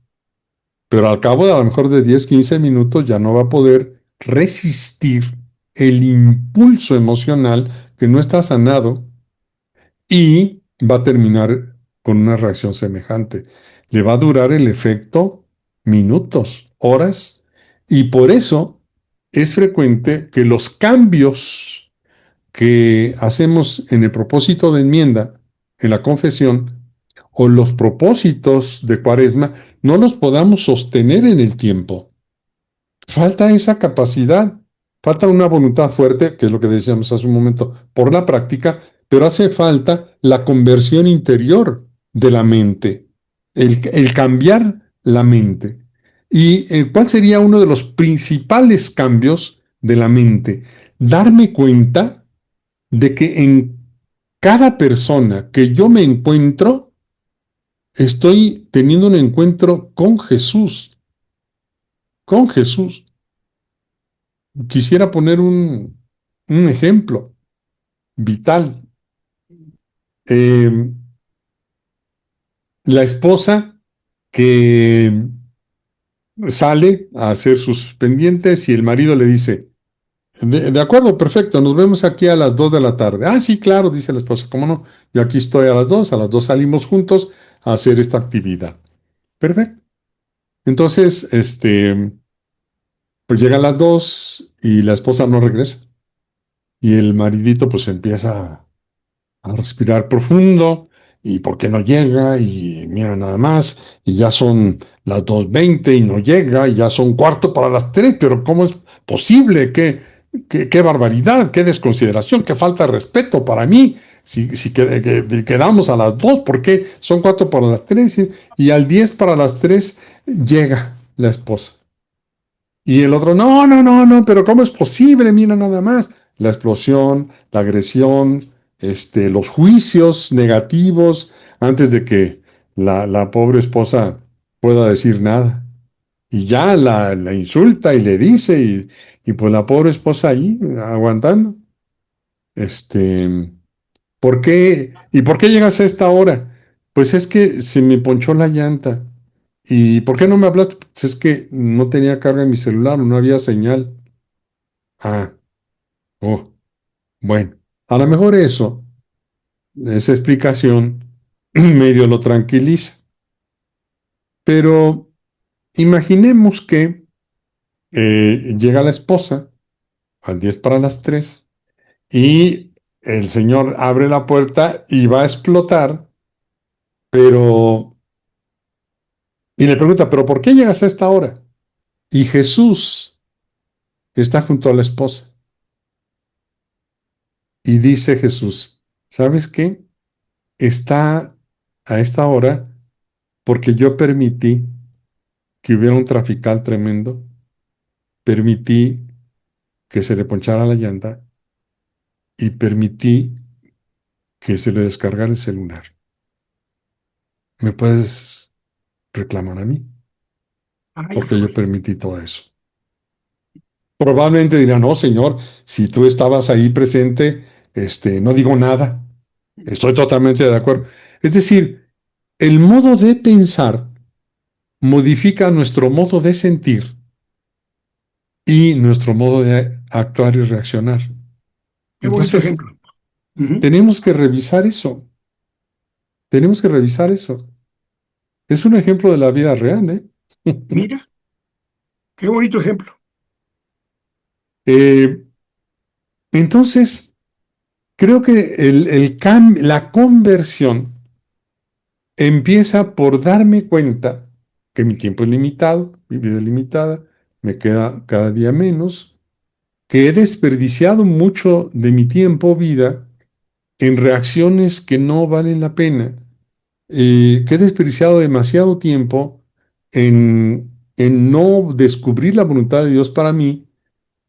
Pero al cabo de a lo mejor de 10 15 minutos ya no va a poder resistir el impulso emocional que no está sanado y va a terminar con una reacción semejante. Le va a durar el efecto minutos, horas, y por eso es frecuente que los cambios que hacemos en el propósito de enmienda, en la confesión, o los propósitos de Cuaresma, no los podamos sostener en el tiempo. Falta esa capacidad, falta una voluntad fuerte, que es lo que decíamos hace un momento, por la práctica, pero hace falta la conversión interior de la mente, el cambiar la mente. ¿Y cuál sería uno de los principales cambios de la mente? Darme cuenta de que en cada persona que yo me encuentro, estoy teniendo un encuentro con Jesús, con Jesús. Quisiera poner un ejemplo vital. Eh, la esposa que sale a hacer sus pendientes y el marido le dice, de acuerdo, perfecto, nos vemos aquí a las 2 de la tarde. Ah, sí, claro, dice la esposa, ¿cómo no? Yo aquí estoy a las 2 salimos juntos a hacer esta actividad. Perfecto. Entonces, pues llegan las 2 y la esposa no regresa. Y el maridito pues empieza a respirar profundo y por qué no llega y mira nada más y ya son las 2:20 y no llega y ya son cuarto para las 3, pero ¿cómo es posible? Qué barbaridad, qué desconsideración, qué falta de respeto para mí. Si quedamos a las 2, ¿por qué son cuarto para las 3? Y al 10 para las 3 llega la esposa. Y el otro, no, no, no, no, pero ¿cómo es posible? Mira nada más. La explosión, la agresión, los juicios negativos antes de que la pobre esposa pueda decir nada. Y ya la insulta y le dice, y pues la pobre esposa ahí aguantando. Este, ¿Por qué? ¿Y por qué llegas a esta hora? Pues es que se me ponchó la llanta. ¿Y por qué no me hablaste? Pues es que no tenía carga en mi celular, no había señal. Ah, oh, bueno. A lo mejor esa explicación medio lo tranquiliza. Pero imaginemos que llega la esposa al 10 para las 3 y el señor abre la puerta y va a explotar, pero y le pregunta, ¿pero por qué llegas a esta hora? Y Jesús está junto a la esposa. Y dice Jesús, ¿sabes qué? Está a esta hora porque yo permití que hubiera un trafical tremendo, permití que se le ponchara la llanta y permití que se le descargara el celular. ¿Me puedes reclamar a mí? Ay, Porque yo jole. permití todo eso. Probablemente dirán, no, señor, si tú estabas ahí presente, no digo nada. Estoy totalmente de acuerdo. Es decir, el modo de pensar modifica nuestro modo de sentir y nuestro modo de actuar y reaccionar. Qué bonito Entonces, ejemplo. Ujú. tenemos que revisar eso. Tenemos que revisar eso. Es un ejemplo de la vida real, ¿eh? Mira, qué bonito ejemplo. Eh, entonces, creo que la conversión empieza por darme cuenta que mi tiempo es limitado, mi vida es limitada, me queda cada día menos, que he desperdiciado mucho de mi tiempo, vida, en reacciones que no valen la pena, que he desperdiciado demasiado tiempo en no descubrir la voluntad de Dios para mí,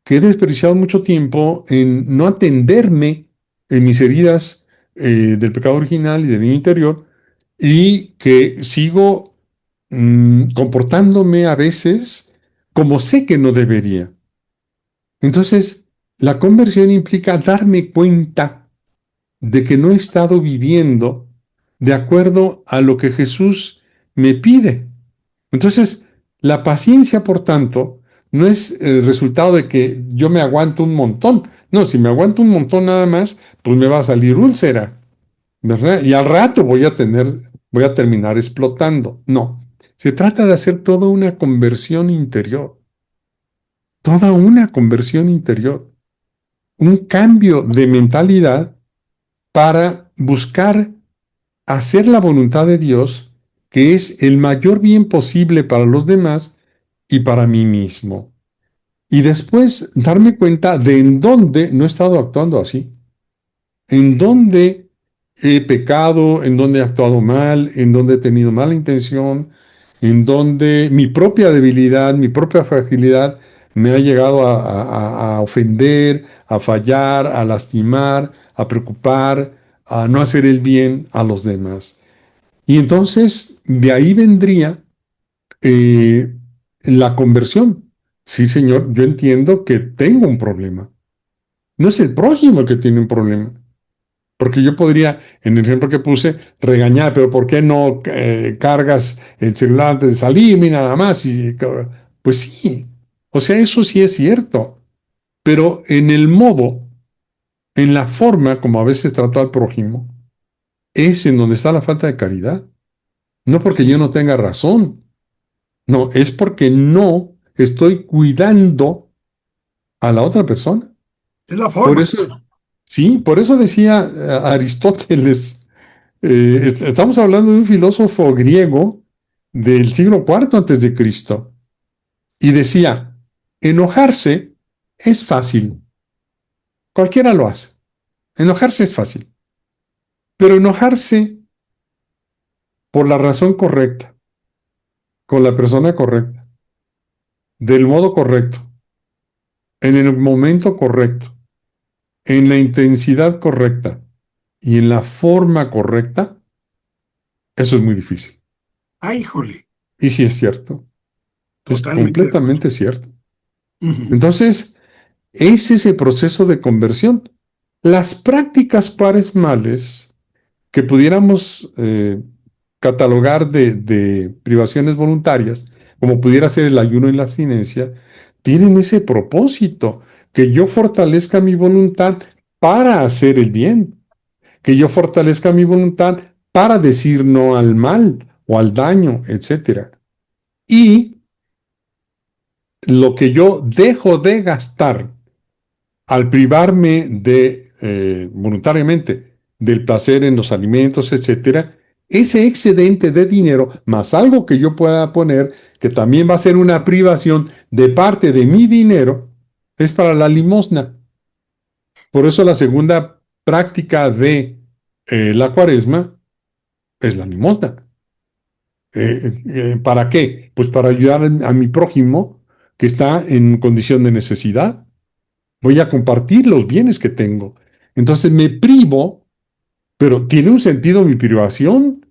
que he desperdiciado mucho tiempo en no atenderme en mis heridas del pecado original y del niño interior, y que sigo comportándome a veces como sé que no debería. Entonces, la conversión implica darme cuenta de que no he estado viviendo de acuerdo a lo que Jesús me pide. Entonces, la paciencia, por tanto, no es el resultado de que yo me aguanto un montón. No, si me aguanto un montón nada más, pues me va a salir úlcera, ¿verdad? Y al rato voy a terminar explotando. No, se trata de hacer toda una conversión interior, un cambio de mentalidad para buscar hacer la voluntad de Dios, que es el mayor bien posible para los demás y para mí mismo. Y después darme cuenta de en dónde no he estado actuando así, en dónde he pecado, en dónde he actuado mal, en dónde he tenido mala intención, en dónde mi propia debilidad, mi propia fragilidad me ha llegado a ofender, a fallar, a lastimar, a preocupar, a no hacer el bien a los demás. Y entonces de ahí vendría eh, la conversión. Sí, Señor, yo entiendo que tengo un problema. No es el prójimo el que tiene un problema. Porque yo podría, en el ejemplo que puse, regañar, pero ¿por qué no cargas el celular antes de salir? Mira nada más. Pues sí, o sea, eso sí es cierto. Pero en el modo, en la forma como a veces trato al prójimo, es en donde está la falta de caridad. No porque yo no tenga razón, no, es porque no estoy cuidando a la otra persona. Es la Por forma. eso, sí, por eso decía Aristóteles, estamos hablando de un filósofo griego del siglo IV antes de Cristo, y decía, enojarse es fácil, cualquiera lo hace, enojarse es fácil, pero enojarse por la razón correcta, con la persona correcta, del modo correcto, en el momento correcto, en la intensidad correcta y en la forma correcta, eso es muy difícil. Ay, híjole, Y sí es cierto, es totalmente de acuerdo. completamente cierto. Ujú. Entonces, es ese proceso de conversión. Las prácticas cuaresmales que pudiéramos catalogar de privaciones voluntarias, como pudiera ser el ayuno y la abstinencia, tienen ese propósito, que yo fortalezca mi voluntad para hacer el bien, que yo fortalezca mi voluntad para decir no al mal o al daño, etcétera. Y lo que yo dejo de gastar al privarme voluntariamente del placer en los alimentos, etcétera, ese excedente de dinero, más algo que yo pueda poner, que también va a ser una privación de parte de mi dinero, es para la limosna. Por eso la segunda práctica de la cuaresma es la limosna. ¿Para qué? Pues para ayudar a mi prójimo que está en condición de necesidad. Voy a compartir los bienes que tengo. Entonces me privo, pero tiene un sentido mi privación.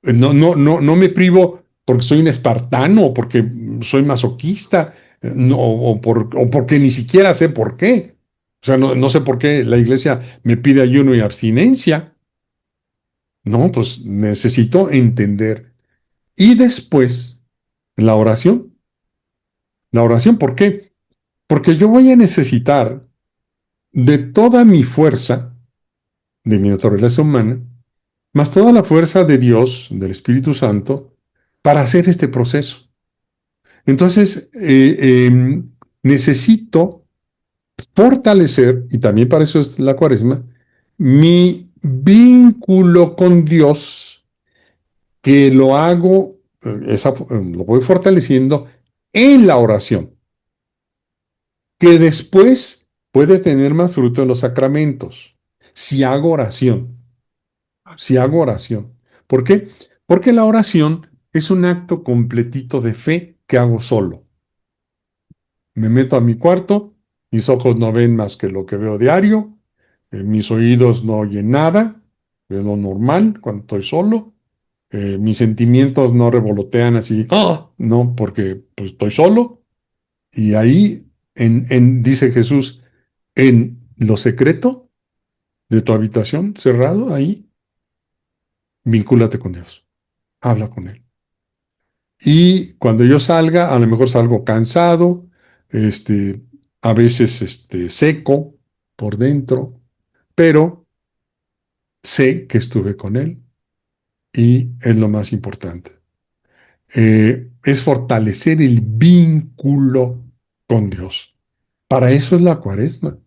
No me privo porque soy un espartano o porque soy masoquista, no, o porque ni siquiera sé por qué. O sea, no sé por qué la iglesia me pide ayuno y abstinencia. No, pues necesito entender. Y después, la oración. La oración, ¿por qué? Porque yo voy a necesitar de toda mi fuerza, de mi naturaleza humana, más toda la fuerza de Dios, del Espíritu Santo, para hacer este proceso. Entonces, necesito fortalecer, y también para eso es la cuaresma, mi vínculo con Dios, que lo hago, lo voy fortaleciendo en la oración, que después puede tener más fruto en los sacramentos, si hago oración, si hago oración. ¿Por qué? Porque la oración Es un acto completito de fe que hago solo. Me meto a mi cuarto, mis ojos no ven más que lo que veo diario, mis oídos no oyen nada, es lo normal cuando estoy solo, mis sentimientos no revolotean así, ¡ah! No, porque pues, estoy solo, y ahí, dice Jesús, en lo secreto de tu habitación, cerrado, ahí, vincúlate con Dios, habla con Él. Y cuando yo salga, a lo mejor salgo cansado, este, a veces seco por dentro, pero sé que estuve con Él y es lo más importante. Es fortalecer el vínculo con Dios. Para eso es la cuaresma.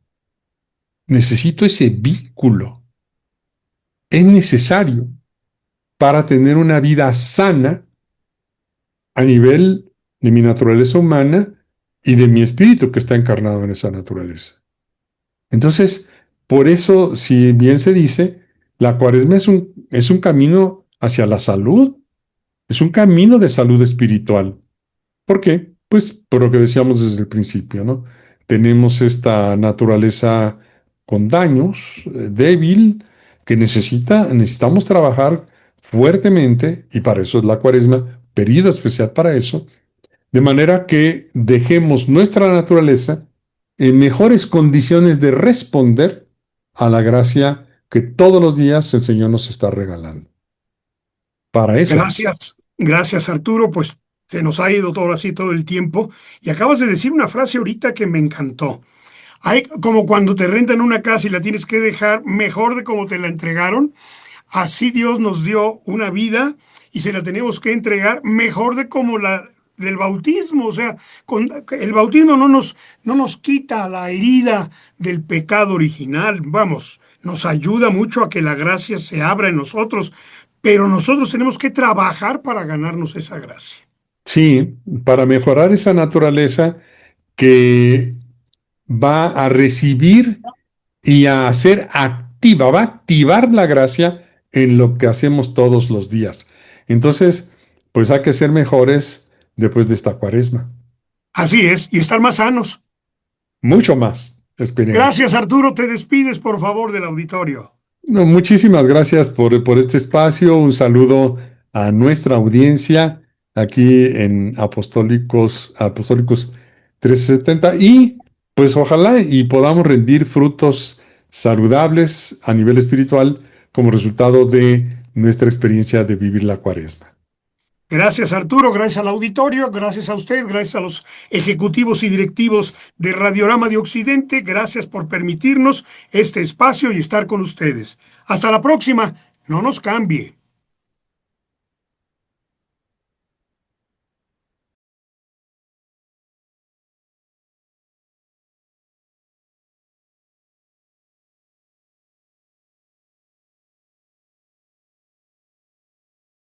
Necesito ese vínculo. Es necesario para tener una vida sana a nivel de mi naturaleza humana y de mi espíritu que está encarnado en esa naturaleza. Entonces, por eso, si bien se dice, la cuaresma es un camino hacia la salud, es un camino de salud espiritual. ¿Por qué? Pues por lo que decíamos desde el principio, ¿no? Tenemos esta naturaleza con daños, débil, que necesitamos trabajar fuertemente, y para eso es la cuaresma, periodo especial para eso, de manera que dejemos nuestra naturaleza en mejores condiciones de responder a la gracia que todos los días el Señor nos está regalando. Para eso es. Gracias, gracias Arturo, pues se nos ha ido todo así todo el tiempo y acabas de decir una frase ahorita que me encantó. Hay como cuando te rentan una casa y la tienes que dejar mejor de como te la entregaron. Así Dios nos dio una vida y se la tenemos que entregar mejor de como la del bautismo. O sea, el bautismo no nos quita la herida del pecado original. Vamos, nos ayuda mucho a que la gracia se abra en nosotros, pero nosotros tenemos que trabajar para ganarnos esa gracia. Sí, para mejorar esa naturaleza que va a recibir y a ser activa, va a activar la gracia en lo que hacemos todos los días. Entonces, pues hay que ser mejores después de esta cuaresma. Así es, y estar más sanos. Mucho más, esperemos. Gracias, Arturo. Te despides, por favor, del auditorio. No, muchísimas gracias por este espacio. Un saludo a nuestra audiencia aquí en Apostólicos 370 y pues ojalá y podamos rendir frutos saludables a nivel espiritual como resultado de nuestra experiencia de vivir la cuaresma. Gracias, Arturo. Gracias al auditorio. Gracias a usted. Gracias a los ejecutivos y directivos de Radiorama de Occidente. Gracias por permitirnos este espacio y estar con ustedes. Hasta la próxima. No nos cambie.